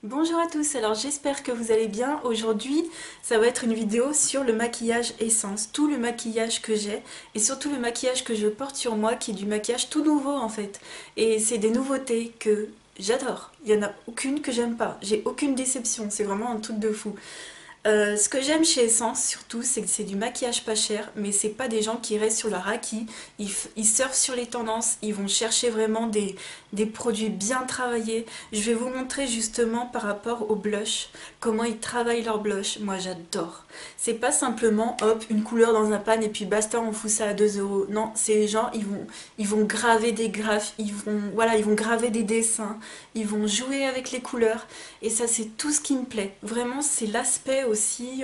Bonjour à tous, alors j'espère que vous allez bien. Aujourd'hui, ça va être une vidéo sur le maquillage Essence, tout le maquillage que j'ai et surtout le maquillage que je porte sur moi qui est du maquillage tout nouveau en fait. Et c'est des nouveautés que j'adore. Il n'y en a aucune que j'aime pas, j'ai aucune déception, c'est vraiment un truc de fou. Ce que j'aime chez Essence surtout, c'est que c'est du maquillage pas cher, mais c'est pas des gens qui restent sur leur acquis, ils surfent sur les tendances, ils vont chercher vraiment des produits bien travaillés. Je vais vous montrer justement par rapport au blush, comment ils travaillent leur blush. Moi j'adore. C'est pas simplement hop, une couleur dans un pan et puis basta, on fout ça à 2 euros. Non, c'est les gens, ils vont graver des graphes, voilà, ils vont graver des dessins, ils vont jouer avec les couleurs. Et ça, c'est tout ce qui me plaît. Vraiment, c'est l'aspect aussi,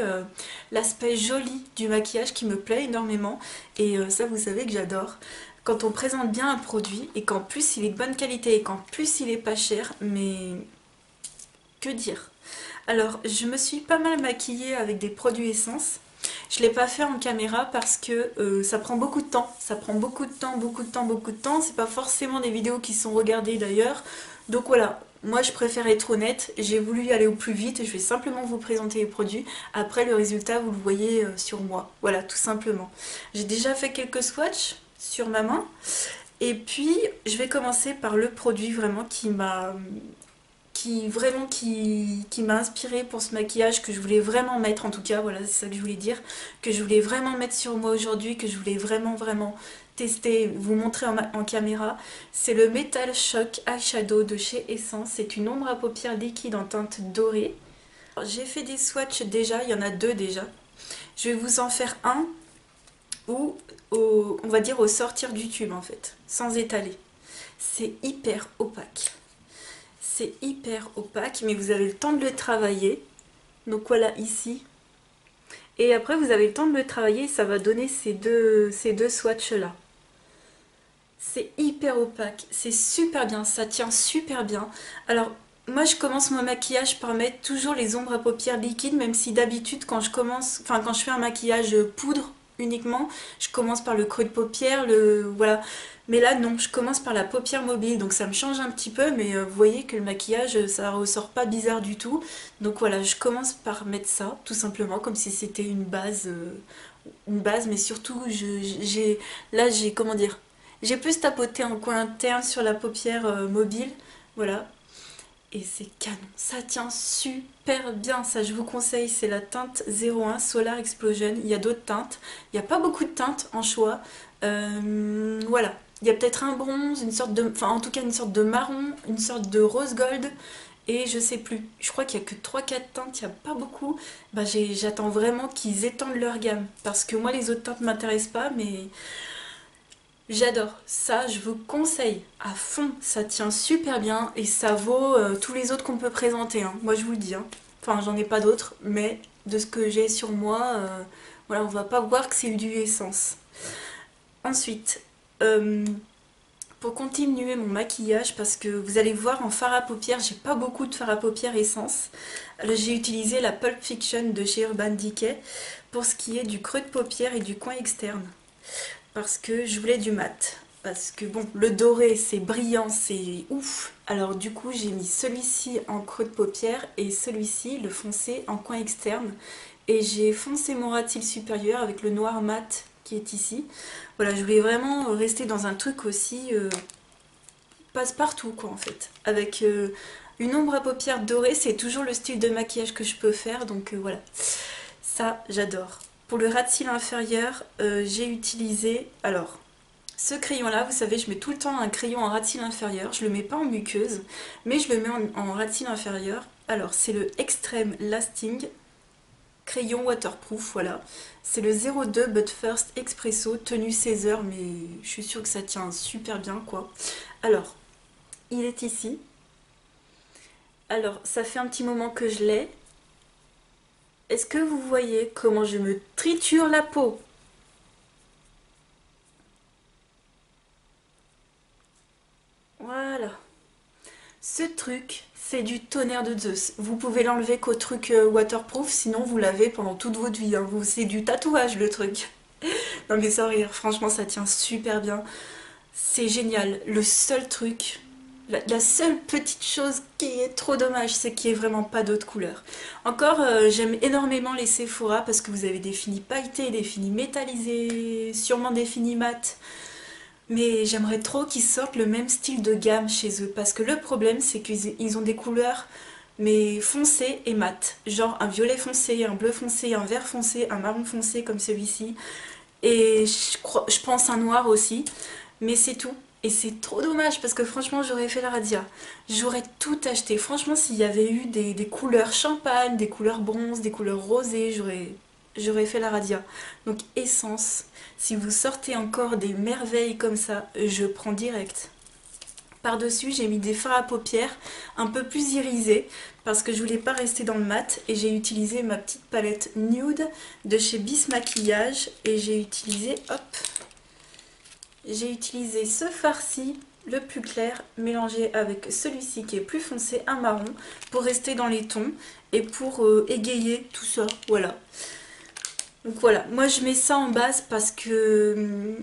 l'aspect joli du maquillage qui me plaît énormément. Et ça, vous savez que j'adore. Quand on présente bien un produit et qu'en plus il est de bonne qualité et qu'en plus il est pas cher, mais que dire? Alors, je me suis pas mal maquillée avec des produits Essence. Je ne l'ai pas fait en caméra parce que ça prend beaucoup de temps. Ça prend beaucoup de temps, beaucoup de temps, beaucoup de temps. C'est pas forcément des vidéos qui sont regardées d'ailleurs. Donc voilà, moi je préfère être honnête. J'ai voulu y aller au plus vite. Je vais simplement vous présenter les produits. Après le résultat, vous le voyez sur moi. Voilà, tout simplement. J'ai déjà fait quelques swatchs sur ma main. Et puis, je vais commencer par le produit vraiment qui m'a inspiré pour ce maquillage que je voulais vraiment mettre, en tout cas voilà, c'est ça que je voulais dire, que je voulais vraiment mettre sur moi aujourd'hui, que je voulais vraiment tester, vous montrer en caméra. C'est le Metal Shock Eyeshadow de chez Essence. C'est une ombre à paupières liquide en teinte dorée. J'ai fait des swatchs déjà, il y en a deux déjà. Je vais vous en faire un où on va dire au sortir du tube en fait, sans étaler. C'est hyper opaque. C'est hyper opaque, mais vous avez le temps de le travailler. Donc voilà, ici. Et après, vous avez le temps de le travailler, ça va donner ces deux swatchs-là. C'est hyper opaque, c'est super bien, ça tient super bien. Alors, moi, je commence mon maquillage par mettre toujours les ombres à paupières liquides, même si d'habitude, quand je fais un maquillage poudre uniquement, je commence par le creux de paupière, voilà. Mais là, non, je commence par la paupière mobile, donc ça me change un petit peu, mais vous voyez que le maquillage, ça ressort pas bizarre du tout. Donc voilà, je commence par mettre ça, tout simplement, comme si c'était une base, mais surtout, comment dire, j'ai plus tapoté en coin interne sur la paupière mobile, voilà, et c'est canon. Ça tient super bien, ça je vous conseille, c'est la teinte 01 Solar Explosion. Il y a d'autres teintes, il n'y a pas beaucoup de teintes en choix. Voilà, il y a peut-être un bronze, enfin en tout cas une sorte de marron, une sorte de rose gold, et je sais plus, je crois qu'il n'y a que 3-4 teintes, il n'y a pas beaucoup. Bah, j'attends vraiment qu'ils étendent leur gamme, parce que moi les autres teintes m'intéressent pas, mais j'adore, ça je vous conseille à fond, ça tient super bien et ça vaut tous les autres qu'on peut présenter, hein. Moi je vous le dis, hein. Enfin j'en ai pas d'autres, mais de ce que j'ai sur moi, voilà, on va pas voir que c'est du Essence. Ensuite, euh, pour continuer mon maquillage, parce que vous allez voir en fard à paupières, j'ai pas beaucoup de fard à paupières Essence. J'ai utilisé la Pulp Fiction de chez Urban Decay pour ce qui est du creux de paupière et du coin externe parce que je voulais du mat. Parce que bon, le doré c'est brillant, c'est ouf. Alors du coup j'ai mis celui-ci en creux de paupière et celui-ci, le foncé, en coin externe. Et j'ai foncé mon ras de cils supérieur avec le noir mat qui est ici. Voilà, je voulais vraiment rester dans un truc aussi passe-partout quoi en fait. Avec une ombre à paupières dorée, c'est toujours le style de maquillage que je peux faire, donc voilà. Ça, j'adore. Pour le ras de cils inférieur, j'ai utilisé, alors, ce crayon-là, vous savez, je mets tout le temps un crayon en ras de cils inférieur. Je le mets pas en muqueuse, mais je le mets en ras de cils inférieur. Alors, c'est le Extreme Lasting crayon waterproof, voilà. C'est le 02 But First Expresso, tenue 16 heures, mais je suis sûre que ça tient super bien, quoi. Alors, il est ici. Alors, ça fait un petit moment que je l'ai. Est-ce que vous voyez comment je me triture la peau? Voilà. Ce truc, c'est du tonnerre de Zeus. Vous pouvez l'enlever qu'au truc waterproof, sinon vous l'avez pendant toute votre vie, hein. C'est du tatouage le truc. Non mais sans rire, franchement ça tient super bien. C'est génial. Le seul truc, La seule petite chose qui est trop dommage, c'est qu'il n'y ait vraiment pas d'autres couleurs. Encore, j'aime énormément les Sephora parce que vous avez des finis pailletés, des finis métallisés, sûrement des finis mat. Mais j'aimerais trop qu'ils sortent le même style de gamme chez eux. Parce que le problème, c'est qu'ils ont des couleurs mais foncées et mat. Genre un violet foncé, un bleu foncé, un vert foncé, un marron foncé comme celui-ci. Et je pense un noir aussi. Mais c'est tout. Et c'est trop dommage parce que franchement j'aurais fait la radia. J'aurais tout acheté. Franchement s'il y avait eu des couleurs champagne, des couleurs bronze, des couleurs rosées, j'aurais fait la radia. Donc Essence, si vous sortez encore des merveilles comme ça, je prends direct. Par-dessus j'ai mis des fards à paupières un peu plus irisés parce que je voulais pas rester dans le mat et j'ai utilisé ma petite palette nude de chez Bis Maquillage et j'ai utilisé, hop, j'ai utilisé ce fard-ci, le plus clair, mélangé avec celui-ci qui est plus foncé, un marron, pour rester dans les tons et pour égayer tout ça, voilà. Donc voilà, moi je mets ça en base parce que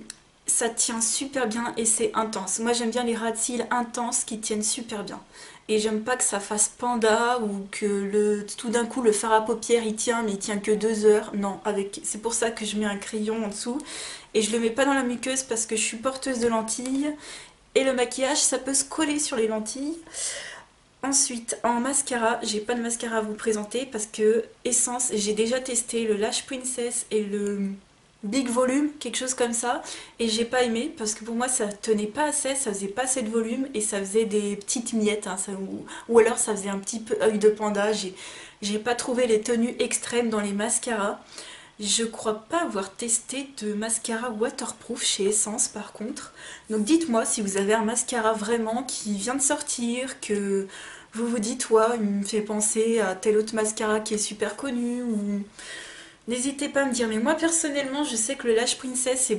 ça tient super bien et c'est intense. Moi j'aime bien les ras de cils intenses qui tiennent super bien. Et j'aime pas que ça fasse panda ou que tout d'un coup le fard à paupières il tient mais il tient que 2 heures. Non, c'est pour ça que je mets un crayon en dessous. Et je le mets pas dans la muqueuse parce que je suis porteuse de lentilles. Et le maquillage ça peut se coller sur les lentilles. Ensuite, en mascara, j'ai pas de mascara à vous présenter parce que Essence, j'ai déjà testé le Lash Princess et le Big Volume, quelque chose comme ça, et j'ai pas aimé parce que pour moi ça tenait pas assez, ça faisait pas assez de volume et ça faisait des petites miettes, hein, ou alors ça faisait un petit peu œil de panda. J'ai pas trouvé les tenues extrêmes dans les mascaras. Je crois pas avoir testé de mascara waterproof chez Essence par contre. Donc dites-moi si vous avez un mascara vraiment qui vient de sortir, que vous vous dites, ouais, il me fait penser à tel autre mascara qui est super connu, ou n'hésitez pas à me dire. Mais moi personnellement, je sais que le Lash Princess a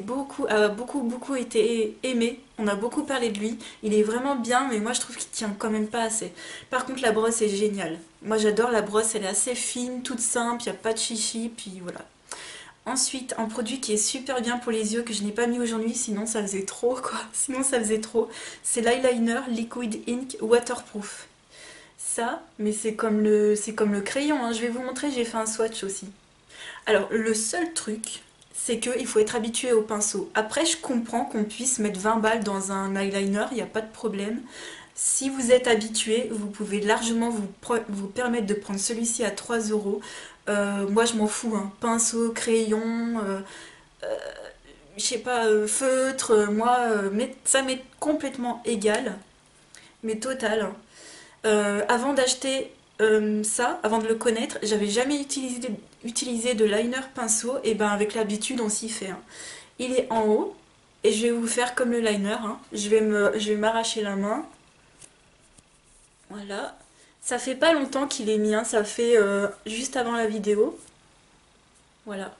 beaucoup été aimé. On a beaucoup parlé de lui. Il est vraiment bien, mais moi je trouve qu'il tient quand même pas assez. Par contre, la brosse est géniale. Moi j'adore la brosse, elle est assez fine, toute simple, il n'y a pas de chichi, puis voilà. Ensuite, un produit qui est super bien pour les yeux, que je n'ai pas mis aujourd'hui, sinon ça faisait trop quoi. Sinon ça faisait trop. C'est l'eyeliner Liquid Ink Waterproof. Ça, mais c'est comme le crayon, hein. Je vais vous montrer, j'ai fait un swatch aussi. Alors, le seul truc, c'est qu'il faut être habitué au pinceau. Après, je comprends qu'on puisse mettre 20 balles dans un eyeliner, il n'y a pas de problème. Si vous êtes habitué, vous pouvez largement vous permettre de prendre celui-ci à 3 euros. Moi, je m'en fous, hein. Pinceau, crayon, euh, je sais pas, feutre, moi, ça m'est complètement égal, mais total, hein. Avant d'acheter ça, avant de le connaître, j'avais jamais utilisé de liner pinceau, et ben avec l'habitude on s'y fait, hein. Il est en haut, et je vais vous faire comme le liner, hein. Je vais m'arracher la main. Voilà. Ça fait pas longtemps qu'il est mis, hein. Ça fait juste avant la vidéo. Voilà.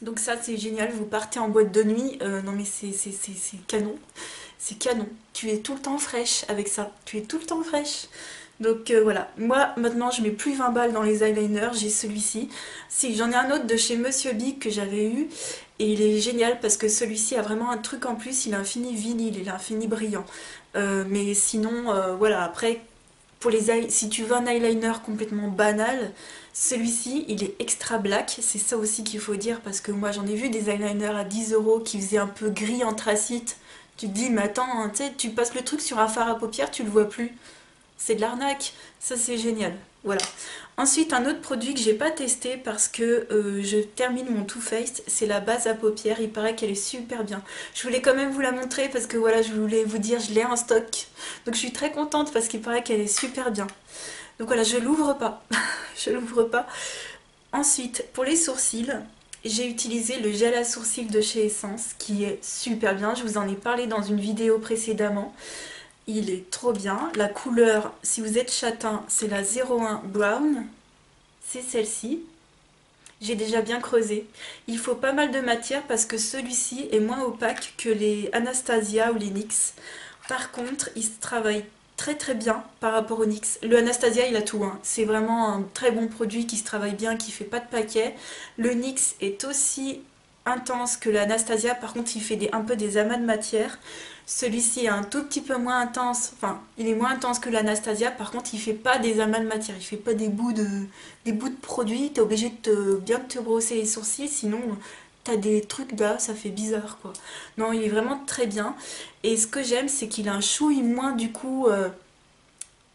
Donc ça c'est génial, vous partez en boîte de nuit, non mais c'est canon. C'est canon. Tu es tout le temps fraîche avec ça. Tu es tout le temps fraîche. Donc voilà, moi maintenant je mets plus 20 balles dans les eyeliners, j'ai celui-ci. Si j'en ai un autre de chez Monsieur Big que j'avais eu et il est génial parce que celui-ci a vraiment un truc en plus, il a un fini vinyle, il a un fini brillant. Mais sinon voilà, après si tu veux un eyeliner complètement banal, celui-ci il est extra black, c'est ça aussi qu'il faut dire parce que moi j'en ai vu des eyeliners à 10 euros qui faisaient un peu gris anthracite. Tu te dis mais attends, hein, tu sais, tu passes le truc sur un fard à paupières, tu le vois plus. C'est de l'arnaque, ça c'est génial. Voilà. Ensuite, un autre produit que j'ai pas testé parce que je termine mon Too Faced, c'est la base à paupières. Il paraît qu'elle est super bien. Je voulais quand même vous la montrer parce que voilà, je voulais vous dire, je l'ai en stock. Donc je suis très contente parce qu'il paraît qu'elle est super bien. Donc voilà, je l'ouvre pas. Je l'ouvre pas. Ensuite, pour les sourcils, j'ai utilisé le gel à sourcils de chez Essence qui est super bien. Je vous en ai parlé dans une vidéo précédemment. Il est trop bien. La couleur, si vous êtes châtain, c'est la 01 Brown. C'est celle-ci. J'ai déjà bien creusé. Il faut pas mal de matière parce que celui-ci est moins opaque que les Anastasia ou les NYX. Par contre, il se travaille très très bien par rapport au NYX. Le Anastasia, il a tout, hein. C'est vraiment un très bon produit qui se travaille bien, qui fait pas de paquet. Le NYX est aussi intense que l'Anastasia. Par contre, il fait un peu des amas de matière. Celui-ci est un tout petit peu moins intense, enfin il est moins intense que l'Anastasia, par contre il fait pas des amas de matière, il fait pas des bouts de produit, t'es obligé de bien te brosser les sourcils, sinon t'as des trucs là, ça fait bizarre quoi. Non, il est vraiment très bien, et ce que j'aime c'est qu'il a un chouille moins du coup,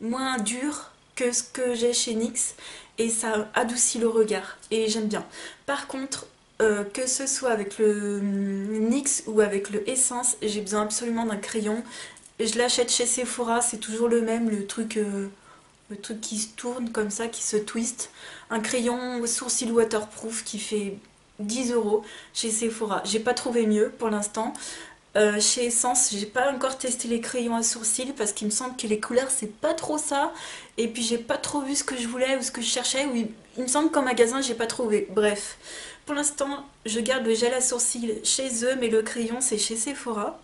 moins dur que ce que j'ai chez NYX, et ça adoucit le regard, et j'aime bien. Par contre, que ce soit avec le NYX ou avec le Essence, j'ai besoin absolument d'un crayon. Je l'achète chez Sephora, c'est toujours le même, le truc qui se tourne comme ça, qui se twist. Un crayon sourcil waterproof qui fait 10 euros chez Sephora. J'ai pas trouvé mieux pour l'instant. Chez Essence, j'ai pas encore testé les crayons à sourcils parce qu'il me semble que les couleurs c'est pas trop ça. Et puis j'ai pas trop vu ce que je voulais ou ce que je cherchais. Ou il me semble qu'en magasin j'ai pas trouvé. Bref, pour l'instant je garde le gel à sourcils chez eux, mais le crayon c'est chez Sephora.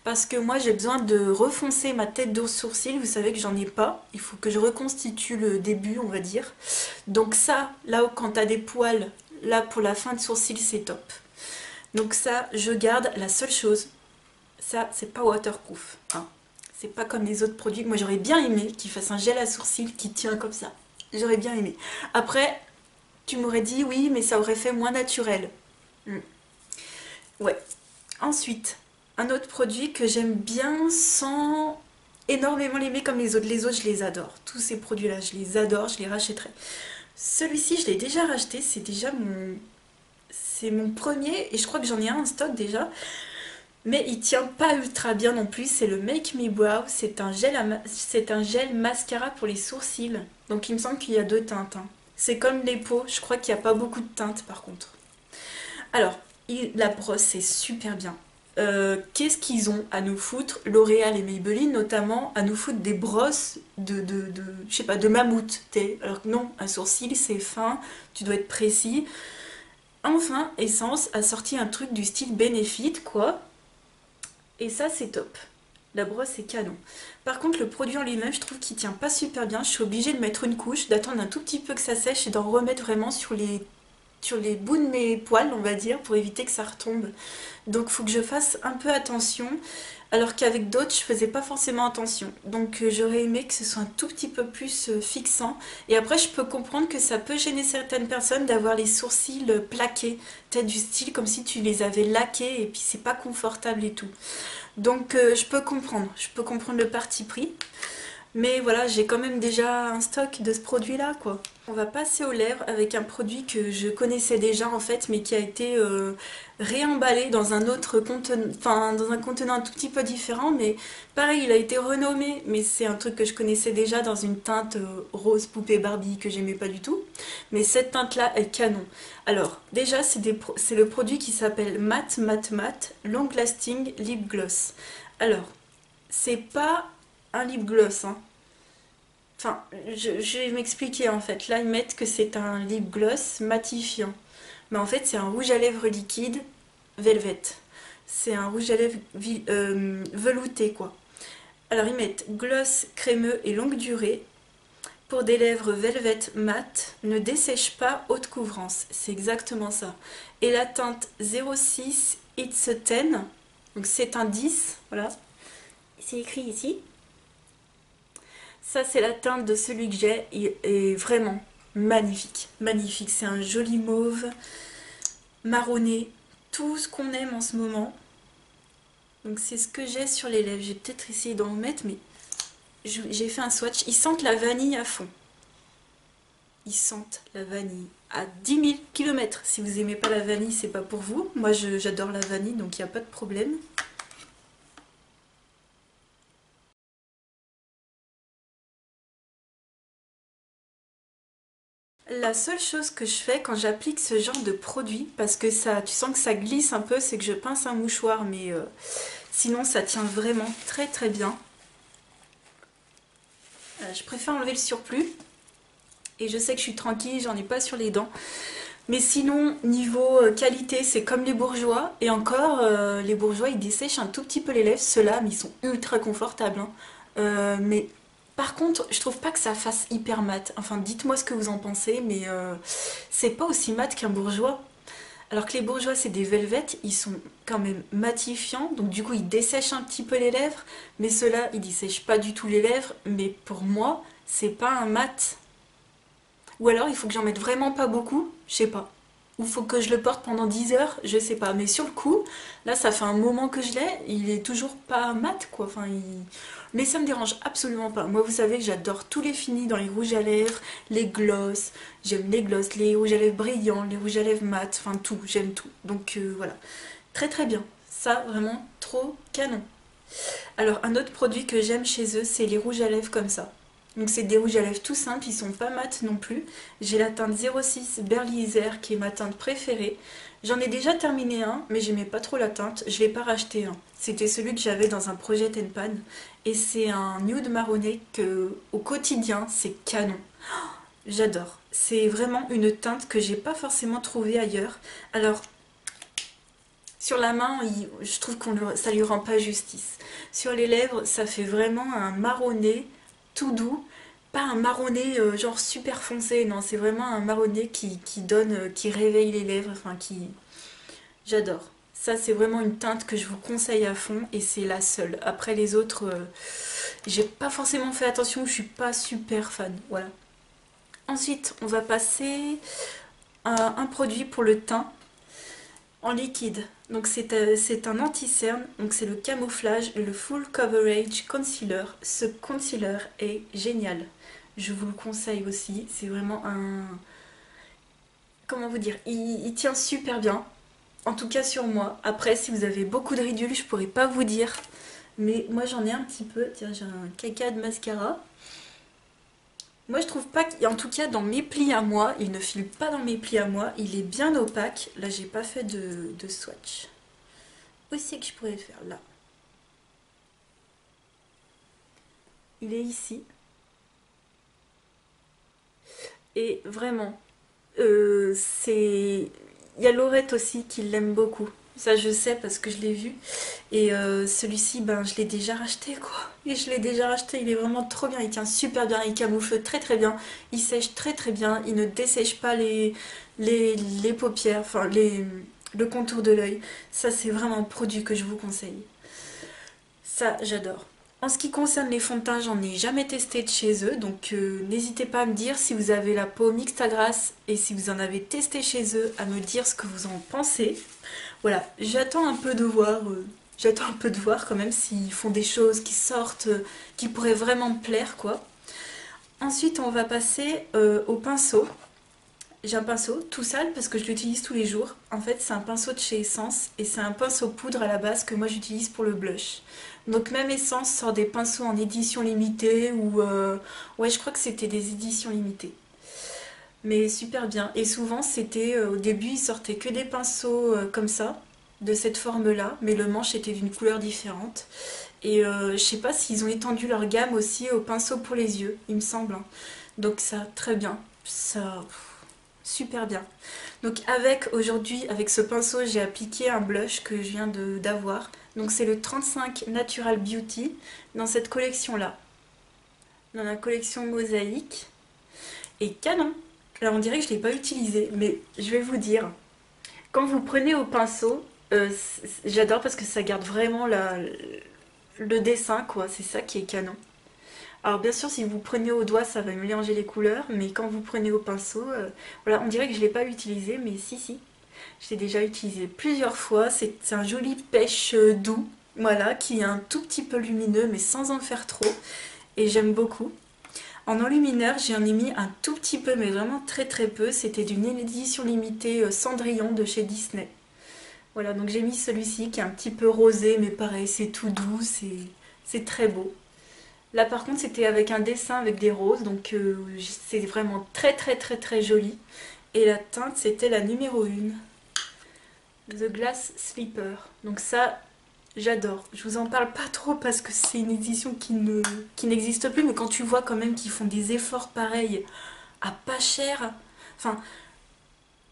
Parce que moi j'ai besoin de refoncer ma tête de sourcils. Vous savez que j'en ai pas. Il faut que je reconstitue le début, on va dire. Donc ça, là quand t'as des poils, là pour la fin de sourcils c'est top. Donc ça, je garde. La seule chose, ça, c'est pas waterproof. Hein. C'est pas comme les autres produits. Moi, j'aurais bien aimé qu'ils fassent un gel à sourcils qui tient comme ça. J'aurais bien aimé. Après, tu m'aurais dit oui, mais ça aurait fait moins naturel. Hmm. Ouais. Ensuite, un autre produit que j'aime bien sans énormément l'aimer comme les autres. Les autres, je les adore. Tous ces produits-là, je les adore, je les rachèterai. Celui-ci, je l'ai déjà racheté. C'est déjà mon... C'est mon premier et je crois que j'en ai un en stock déjà. Mais il tient pas ultra bien non plus, c'est le Make Me Brow, c'est un gel mascara pour les sourcils. Donc il me semble qu'il y a deux teintes. Hein. C'est comme les peaux, je crois qu'il n'y a pas beaucoup de teintes par contre. Alors, la brosse c'est super bien. Qu'est-ce qu'ils ont à nous foutre, L'Oréal et Maybelline notamment, à nous foutre des brosses je sais pas, de mammouth. Alors que non, un sourcil c'est fin, tu dois être précis. Enfin, Essence a sorti un truc du style Benefit quoi. Et ça, c'est top. La brosse est canon. Par contre, le produit en lui-même, je trouve qu'il tient pas super bien. Je suis obligée de mettre une couche, d'attendre un tout petit peu que ça sèche et d'en remettre vraiment sur les bouts de mes poils, on va dire, pour éviter que ça retombe. Donc, il faut que je fasse un peu attention. Alors qu'avec d'autres, je faisais pas forcément attention. Donc, j'aurais aimé que ce soit un tout petit peu plus fixant. Et après, je peux comprendre que ça peut gêner certaines personnes d'avoir les sourcils plaqués. Peut-être du style comme si tu les avais laqués et puis c'est pas confortable et tout. Donc je peux comprendre le parti pris. Mais voilà, j'ai quand même déjà un stock de ce produit-là, quoi. On va passer aux lèvres avec un produit que je connaissais déjà en fait, mais qui a été réemballé dans un autre contenant, enfin dans un contenant un tout petit peu différent, mais pareil, il a été renommé, mais c'est un truc que je connaissais déjà dans une teinte rose poupée Barbie que j'aimais pas du tout. Mais cette teinte-là est canon. Alors, déjà, c'est le produit qui s'appelle Matte Matte Matte Long Lasting Lip Gloss. Alors, c'est pas un lip gloss, hein. Enfin, je vais m'expliquer en fait. Là, ils mettent que c'est un lip gloss matifiant. Mais en fait, c'est un rouge à lèvres liquide velvet. C'est un rouge à lèvres velouté, quoi. Alors, ils mettent gloss crémeux et longue durée pour des lèvres velvet mat, ne dessèche pas, haute couvrance. C'est exactement ça. Et la teinte 06 It's a 10, donc c'est un 10, voilà. C'est écrit ici. Ça, c'est la teinte de celui que j'ai. Il est vraiment magnifique. Magnifique. C'est un joli mauve, marronné. Tout ce qu'on aime en ce moment. Donc, c'est ce que j'ai sur les lèvres. J'ai peut-être essayé d'en mettre, mais j'ai fait un swatch. Ils sentent la vanille à fond. Ils sentent la vanille à 10 000 km. Si vous n'aimez pas la vanille, c'est pas pour vous. Moi, j'adore la vanille, donc il n'y a pas de problème. La seule chose que je fais quand j'applique ce genre de produit, parce que ça, tu sens que ça glisse un peu, c'est que je pince un mouchoir, mais sinon ça tient vraiment très très bien. Je préfère enlever le surplus, et je sais que je suis tranquille, j'en ai pas sur les dents. Mais sinon, niveau qualité, c'est comme les bourgeois, et encore, les bourgeois ils dessèchent un tout petit peu les lèvres, ceux-là, mais ils sont ultra confortables. Hein. Mais par contre, je trouve pas que ça fasse hyper mat. Enfin, dites-moi ce que vous en pensez, mais c'est pas aussi mat qu'un bourgeois. Alors que les bourgeois, c'est des velvet, ils sont quand même matifiants, donc du coup ils dessèchent un petit peu les lèvres, mais ceux-là, ils dessèchent pas du tout les lèvres, mais pour moi, c'est pas un mat. Ou alors il faut que j'en mette vraiment pas beaucoup, je sais pas. Ou faut que je le porte pendant 10 heures, je sais pas. Mais sur le coup, là ça fait un moment que je l'ai, il est toujours pas mat quoi. Mais ça me dérange absolument pas. Moi vous savez que j'adore tous les finis dans les rouges à lèvres, les gloss, j'aime les gloss, les rouges à lèvres brillants, les rouges à lèvres mat, enfin tout, j'aime tout. Donc voilà, très très bien. Ça vraiment trop canon. Alors un autre produit que j'aime chez eux, c'est les rouges à lèvres comme ça. Donc c'est des rouges à lèvres tout simples, ils sont pas mat non plus. J'ai la teinte 06 Berly Isère qui est ma teinte préférée. J'en ai déjà terminé un, mais j'aimais pas trop la teinte, je l'ai pas racheté un. C'était celui que j'avais dans un projet Tenpan. Et c'est un nude marronné que au quotidien c'est canon. J'adore. C'est vraiment une teinte que j'ai pas forcément trouvée ailleurs. Alors sur la main, je trouve ça lui rend pas justice. Sur les lèvres, ça fait vraiment un marronné tout doux. Pas un marronné genre super foncé, non, c'est vraiment un marronné qui donne, qui réveille les lèvres, enfin qui... J'adore. Ça, c'est vraiment une teinte que je vous conseille à fond et c'est la seule. Après les autres, j'ai pas forcément fait attention, je suis pas super fan. Voilà. Ensuite, on va passer à un produit pour le teint en liquide. Donc c'est un anti-cerne, donc c'est le camouflage, le Full Coverage Concealer. Ce concealer est génial. Je vous le conseille aussi. C'est vraiment un... Comment vous dire, il tient super bien. En tout cas sur moi. Après, si vous avez beaucoup de ridules, je pourrais pas vous dire. Mais moi j'en ai un petit peu. Tiens, j'ai un caca de mascara. Moi je trouve pas qu'en tout cas dans mes plis à moi, il ne file pas dans mes plis à moi, il est bien opaque. Là j'ai pas fait de swatch. Où c'est que je pourrais le faire? Là. Il est ici. Et vraiment, c'est... Il y a Laurette aussi qui l'aime beaucoup. Ça je sais parce que je l'ai vu. Et celui-ci, ben, je l'ai déjà racheté quoi. Et je l'ai déjà racheté, il est vraiment trop bien. Il tient super bien, il camoufle très très bien. Il sèche très très bien. Il ne dessèche pas les paupières, le contour de l'œil. Ça c'est vraiment un produit que je vous conseille. Ça, j'adore. En ce qui concerne les fonds de teint, j'en ai jamais testé de chez eux, donc n'hésitez pas à me dire si vous avez la peau mixte à grasse et si vous en avez testé chez eux, à me dire ce que vous en pensez. Voilà, j'attends un peu de voir quand même s'ils font des choses qui sortent, qui pourraient vraiment me plaire, quoi. Ensuite, on va passer au pinceau. J'ai un pinceau tout sale parce que je l'utilise tous les jours. En fait, c'est un pinceau de chez Essence et c'est un pinceau poudre à la base que moi j'utilise pour le blush. Donc même Essence sort des pinceaux en édition limitée ou... ouais, je crois que c'était des éditions limitées. Mais super bien. Et souvent, c'était... au début, ils sortaient que des pinceaux comme ça, de cette forme-là, mais le manche était d'une couleur différente. Et je sais pas s'ils ont étendu leur gamme aussi aux pinceaux pour les yeux, il me semble, hein. Donc ça, très bien. Ça... Super bien. Donc aujourd'hui, avec ce pinceau, j'ai appliqué un blush que je viens d'avoir. Donc c'est le 35 Natural Beauty dans cette collection-là. Dans la collection Mosaïque. Et canon. Alors on dirait que je ne l'ai pas utilisé, mais je vais vous dire. Quand vous prenez au pinceau, j'adore parce que ça garde vraiment le dessin, quoi. C'est ça qui est canon. Alors bien sûr, si vous prenez au doigt, ça va mélanger les couleurs, mais quand vous prenez au pinceau, voilà, on dirait que je ne l'ai pas utilisé, mais si, si. Je l'ai déjà utilisé plusieurs fois. C'est un joli pêche doux, voilà, qui est un tout petit peu lumineux, mais sans en faire trop. Et j'aime beaucoup. En enlumineur, j'en ai mis un tout petit peu, mais vraiment très très peu. C'était d'une édition limitée Cendrillon de chez Disney. Voilà, donc j'ai mis celui-ci qui est un petit peu rosé, mais pareil, c'est tout doux, c'est très beau. Là par contre c'était avec un dessin avec des roses, donc c'est vraiment très très très très joli. Et la teinte c'était la numéro 1, The Glass Slipper. Donc ça j'adore. Je vous en parle pas trop parce que c'est une édition qui n'existe plus, mais quand tu vois quand même qu'ils font des efforts pareils à pas cher, enfin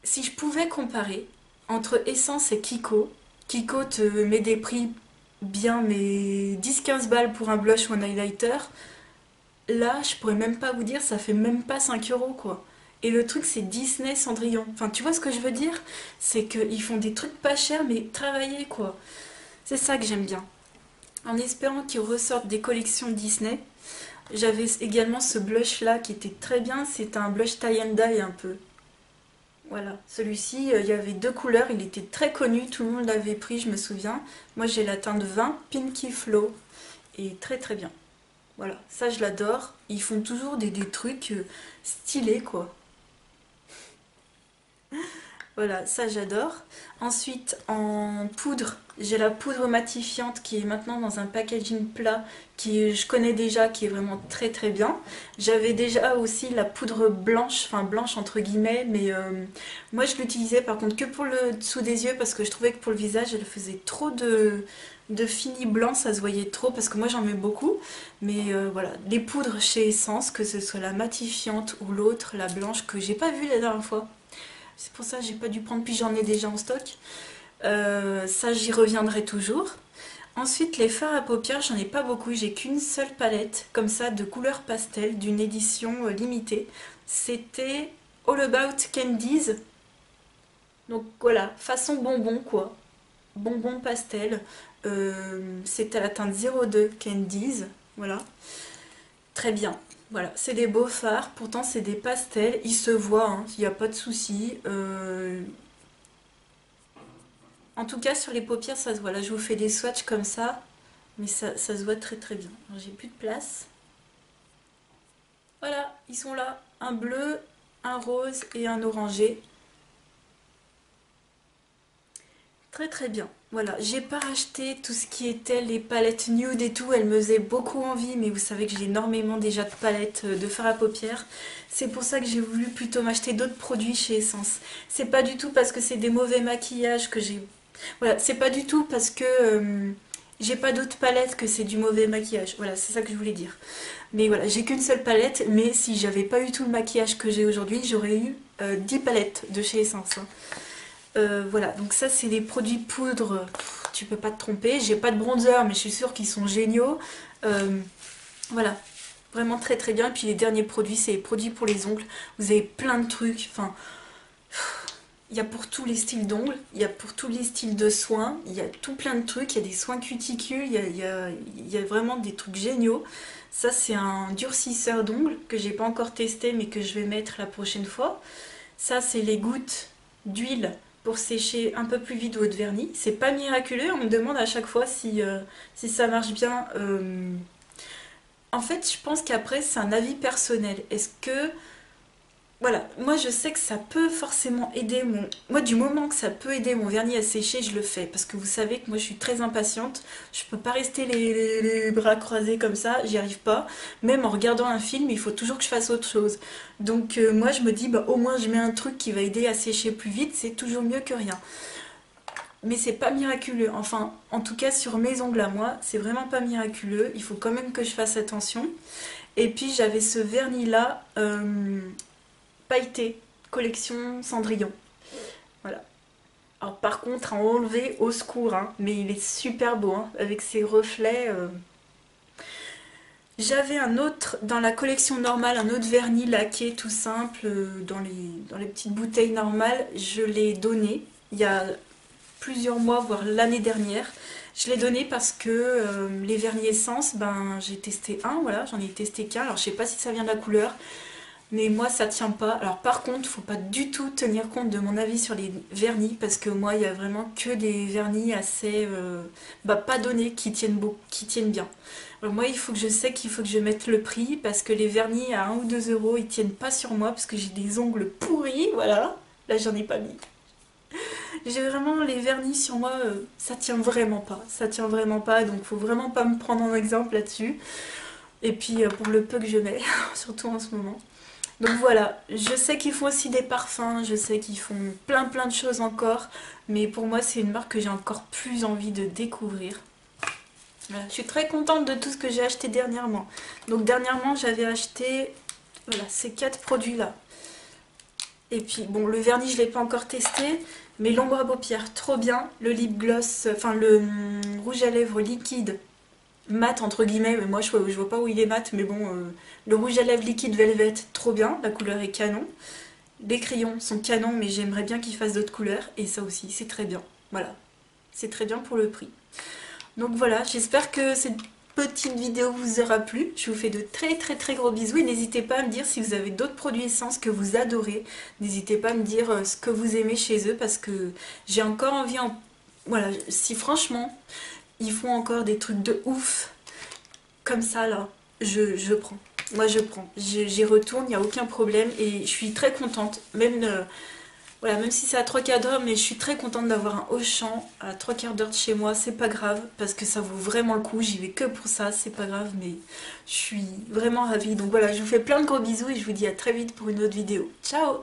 si je pouvais comparer entre Essence et Kiko, Kiko te met des prix bien mais 10-15 balles pour un blush ou un highlighter. Là, je pourrais même pas vous dire, ça fait même pas 5 € quoi. Et le truc, c'est Disney Cendrillon. Enfin, tu vois ce que je veux dire? C'est qu'ils font des trucs pas chers, mais travaillés, quoi. C'est ça que j'aime bien. En espérant qu'ils ressortent des collections Disney. J'avais également ce blush là qui était très bien. C'est un blush tie and dye un peu. Voilà, celui-ci, il y avait deux couleurs, il était très connu, tout le monde l'avait pris, je me souviens. Moi j'ai la teinte 20 Pinky Flow et très très bien. Voilà, ça je l'adore. Ils font toujours des trucs stylés quoi. Voilà, ça j'adore. Ensuite, en poudre, j'ai la poudre matifiante qui est maintenant dans un packaging plat qui je connais déjà, qui est vraiment très très bien. J'avais déjà aussi la poudre blanche, enfin blanche entre guillemets, mais moi je l'utilisais par contre que pour le dessous des yeux parce que je trouvais que pour le visage elle faisait trop de fini blanc, ça se voyait trop parce que moi j'en mets beaucoup. Mais voilà, les poudres chez Essence, que ce soit la matifiante ou l'autre, la blanche que j'ai pas vue la dernière fois. C'est pour ça que j'ai pas dû prendre, puis j'en ai déjà en stock. Ça, j'y reviendrai toujours. Ensuite, les fards à paupières, j'en ai pas beaucoup. J'ai qu'une seule palette, comme ça, de couleur pastel, d'une édition limitée. C'était All About Candies. Donc voilà, façon bonbon, quoi. Bonbon pastel. C'était la teinte 02 Candies. Voilà. Très bien. Voilà, c'est des beaux fards, pourtant c'est des pastels, ils se voient, hein, il n'y a pas de souci. En tout cas sur les paupières ça se voit, là je vous fais des swatchs comme ça, mais ça se voit très très bien. J'ai plus de place. Voilà, ils sont là, un bleu, un rose et un orangé. Très très bien. Voilà, j'ai pas racheté tout ce qui était les palettes nude et tout, elles me faisaient beaucoup envie, mais vous savez que j'ai énormément déjà de palettes de fard à paupières. C'est pour ça que j'ai voulu plutôt m'acheter d'autres produits chez Essence. C'est pas du tout parce que c'est des mauvais maquillages que j'ai... Voilà, c'est pas du tout parce que j'ai pas d'autres palettes que c'est du mauvais maquillage. Voilà, c'est ça que je voulais dire. Mais voilà, j'ai qu'une seule palette, mais si j'avais pas eu tout le maquillage que j'ai aujourd'hui, j'aurais eu 10 palettes de chez Essence, hein. Voilà, donc ça c'est des produits poudre, tu peux pas te tromper. J'ai pas de bronzer, mais je suis sûre qu'ils sont géniaux. Voilà, vraiment très très bien. Et puis les derniers produits, c'est les produits pour les ongles. Vous avez plein de trucs, enfin, il y a pour tous les styles d'ongles, il y a pour tous les styles de soins, il y a tout plein de trucs, il y a des soins cuticules, il y a vraiment des trucs géniaux. Ça c'est un durcisseur d'ongles que j'ai pas encore testé mais que je vais mettre la prochaine fois. Ça c'est les gouttes d'huile pour sécher un peu plus vite votre vernis. C'est pas miraculeux, on me demande à chaque fois si ça marche bien. En fait, je pense qu'après, c'est un avis personnel. Est-ce que... Voilà, moi je sais que ça peut forcément aider mon... Moi du moment que ça peut aider mon vernis à sécher, je le fais. Parce que vous savez que moi je suis très impatiente. Je peux pas rester les bras croisés comme ça, j'y arrive pas. Même en regardant un film, il faut toujours que je fasse autre chose. Donc moi je me dis, bah, au moins je mets un truc qui va aider à sécher plus vite, c'est toujours mieux que rien. Mais c'est pas miraculeux. Enfin, en tout cas sur mes ongles à moi, c'est vraiment pas miraculeux. Il faut quand même que je fasse attention. Et puis j'avais ce vernis là... pailleté, collection Cendrillon. Voilà. Alors par contre, à enlever au secours, hein, mais il est super beau, hein, avec ses reflets. J'avais un autre, dans la collection normale, un autre vernis laqué tout simple, dans les petites bouteilles normales. Je l'ai donné il y a plusieurs mois, voire l'année dernière. Je l'ai donné parce que les vernis essence, ben, j'ai testé un, voilà, j'en ai testé qu'un. Alors je sais pas si ça vient de la couleur, mais moi ça tient pas. Alors par contre, faut pas du tout tenir compte de mon avis sur les vernis parce que moi il y a vraiment que des vernis assez bah, pas donnés qui tiennent beau, qui tiennent bien. Alors moi il faut que je sais qu'il faut que je mette le prix parce que les vernis à 1 ou 2 euros ils tiennent pas sur moi parce que j'ai des ongles pourris, voilà. Là j'en ai pas mis. J'ai vraiment les vernis sur moi, ça tient vraiment pas. Ça tient vraiment pas, donc faut vraiment pas me prendre en exemple là-dessus. Et puis pour le peu que je mets, surtout en ce moment. Donc voilà, je sais qu'ils font aussi des parfums, je sais qu'ils font plein plein de choses encore, mais pour moi c'est une marque que j'ai encore plus envie de découvrir. Voilà, je suis très contente de tout ce que j'ai acheté dernièrement. Donc dernièrement j'avais acheté voilà, ces 4 produits là. Et puis bon, le vernis je ne l'ai pas encore testé, mais l'ombre à paupières trop bien, le lip gloss, enfin le rouge à lèvres liquide mat entre guillemets, mais moi je vois pas où il est mat, mais bon, le rouge à lèvres liquide velvet, trop bien, la couleur est canon. Les crayons sont canons, mais j'aimerais bien qu'ils fassent d'autres couleurs. Et ça aussi, c'est très bien. Voilà, c'est très bien pour le prix. Donc voilà, j'espère que cette petite vidéo vous aura plu. Je vous fais de très gros bisous et n'hésitez pas à me dire si vous avez d'autres produits essence que vous adorez. N'hésitez pas à me dire ce que vous aimez chez eux parce que j'ai encore envie Voilà, si franchement ils font encore des trucs de ouf comme ça là, je prends. Moi je prends. J'y retourne, il n'y a aucun problème et je suis très contente. Voilà, même si c'est à 3 quarts d'heure, mais je suis très contente d'avoir un Auchan à 3 quarts d'heure de chez moi, c'est pas grave, parce que ça vaut vraiment le coup, j'y vais que pour ça, c'est pas grave, mais je suis vraiment ravie. Donc voilà, je vous fais plein de gros bisous et je vous dis à très vite pour une autre vidéo. Ciao!